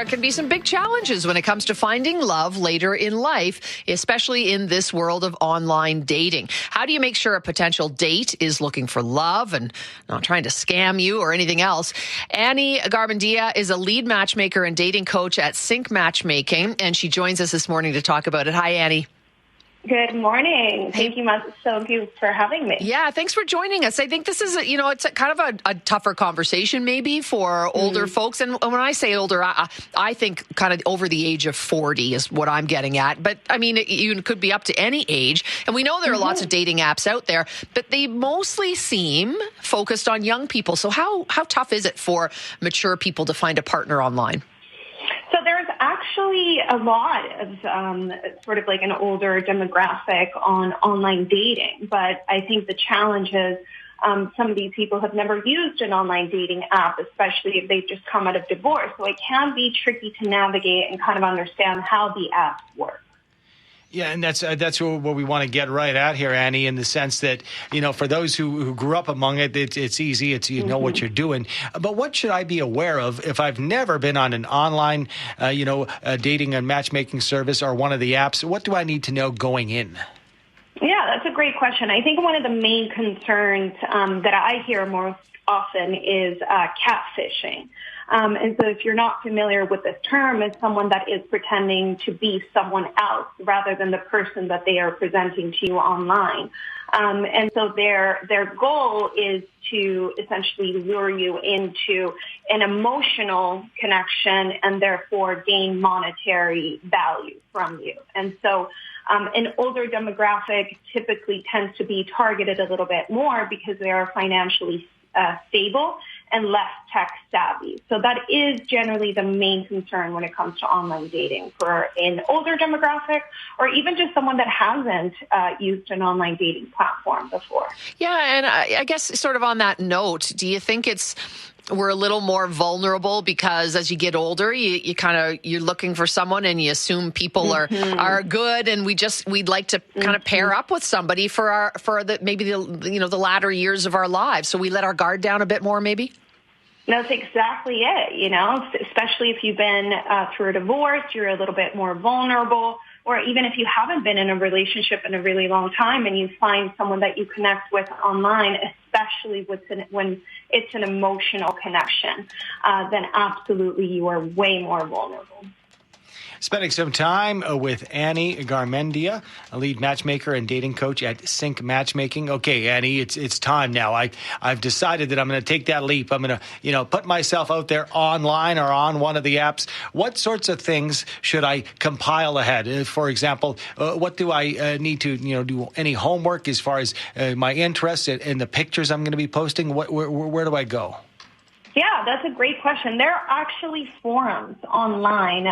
There can be some big challenges when it comes to finding love later in life, especially in this world of online dating. How do you make sure a potential date is looking for love and not trying to scam you or anything else? Annie Garmendia is a lead matchmaker and dating coach at Cinqe Matchmaking, and she joins us this morning to talk about it. Hi, Annie. Good morning. Thank you for having me. Yeah, thanks for joining us. I think this is, it's kind of a tougher conversation maybe for older folks. And when I say older, I think kind of over the age of 40 is what I'm getting at. But I mean, you could be up to any age. And we know there are lots of dating apps out there, but they mostly seem focused on young people. So how tough is it for mature people to find a partner online? So there's actually a lot of sort of like an older demographic on online dating, but I think the challenge is some of these people have never used an online dating app, especially if they've just come out of divorce. So it can be tricky to navigate and kind of understand how the apps work. Yeah, and that's what we want to get right at here, Annie, in the sense that, for those who grew up among it, it's easy. You know what you're doing. But what should I be aware of if I've never been on an online, dating and matchmaking service or one of the apps? What do I need to know going in? Yeah, that's a great question. I think one of the main concerns that I hear most often is catfishing. And so if you're not familiar with this term, it's someone that is pretending to be someone else rather than the person that they are presenting to you online. And so their goal is to essentially lure you into an emotional connection and therefore gain monetary value from you. And so an older demographic typically tends to be targeted a little bit more because they are financially stable and less tech savvy. So that is generally the main concern when it comes to online dating for an older demographic or even just someone that hasn't used an online dating platform before. Yeah, and I guess sort of on that note, do you think we're a little more vulnerable because as you get older, you're looking for someone and you assume people are good, and we'd like to kind of pair up with somebody for the latter years of our lives. So we let our guard down a bit more, maybe. That's exactly it. Especially if you've been through a divorce, you're a little bit more vulnerable. Or even if you haven't been in a relationship in a really long time and you find someone that you connect with online, especially when it's an emotional connection, then absolutely you are way more vulnerable. Spending some time with Annie Garmendia, a lead matchmaker and dating coach at Cinqe Matchmaking. Okay, Annie, it's time now. I've decided that I'm going to take that leap. I'm going to, put myself out there online or on one of the apps. What sorts of things should I compile ahead? For example, what do I need to, do any homework as far as my interests and the pictures I'm going to be posting? Where do I go? Yeah, that's a great question. There are actually forums online,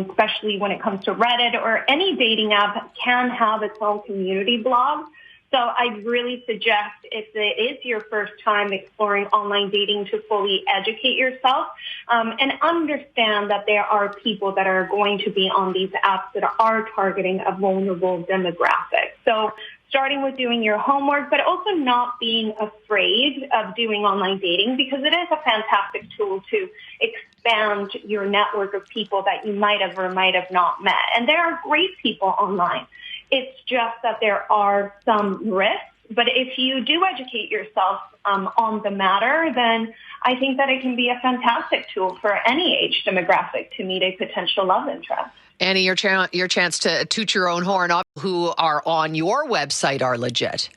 especially when it comes to Reddit or any dating app can have its own community blog. So I really suggest if it is your first time exploring online dating to fully educate yourself and understand that there are people that are going to be on these apps that are targeting a vulnerable demographic. So starting with doing your homework, but also not being afraid of doing online dating because it is a fantastic tool to expand your network of people that you might have or might have not met. And there are great people online. It's just that there are some risks. But if you do educate yourself on the matter, then I think that it can be a fantastic tool for any age demographic to meet a potential love interest. Annie, your chance to toot your own horn up. Who are on your website are legit?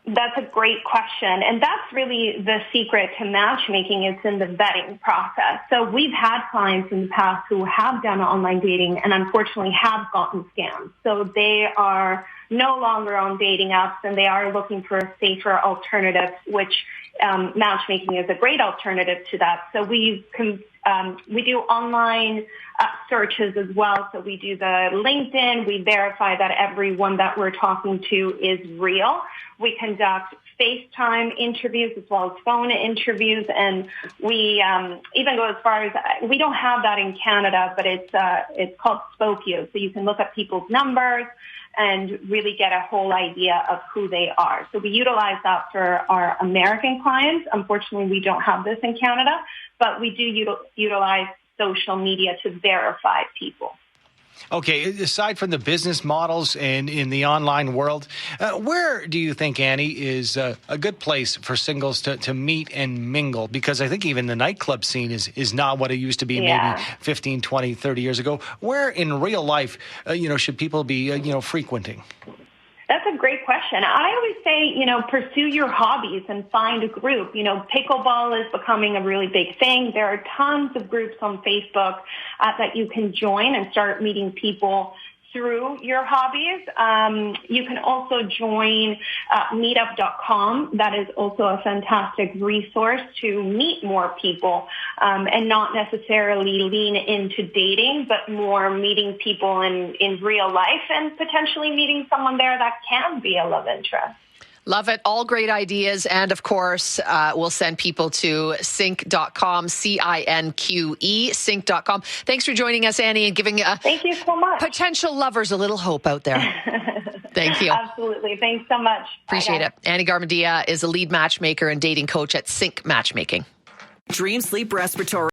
That's a great question. And that's really the secret to matchmaking. It's in the vetting process. So we've had clients in the past who have done online dating and unfortunately have gotten scammed. So they are no longer on dating apps and they are looking for a safer alternative, which matchmaking is a great alternative to that. So we do online searches as well. So we do the LinkedIn. We verify that everyone that we're talking to is real. We conduct FaceTime interviews as well as phone interviews. And we even go as far as, we don't have that in Canada, but it's called Spokio. So you can look up people's numbers and really get a whole idea of who they are. So we utilize that for our American clients. Unfortunately, we don't have this in Canada, but we do utilize social media to verify people. Okay, aside from the business models and in the online world, where do you think, Annie, is a good place for singles to meet and mingle? Because I think even the nightclub scene is not what it used to be maybe 15, 20, 30 years ago. Where in real life, should people be, frequenting? That's a great question. I always say, pursue your hobbies and find a group. Pickleball is becoming a really big thing. There are tons of groups on Facebook that you can join and start meeting people through your hobbies. You can also join meetup.com. That is also a fantastic resource to meet more people and not necessarily lean into dating, but more meeting people in real life and potentially meeting someone there that can be a love interest. Love it. All great ideas. And of course, we'll send people to Cinqe.com, Cinque, Cinqe.com. Thanks for joining us, Annie, and giving Thank you so much. Potential lovers a little hope out there. Thank you. Absolutely. Thanks so much. Appreciate it. Annie Garmendia is a lead matchmaker and dating coach at Cinqe Matchmaking. Dream Sleep Respiratory.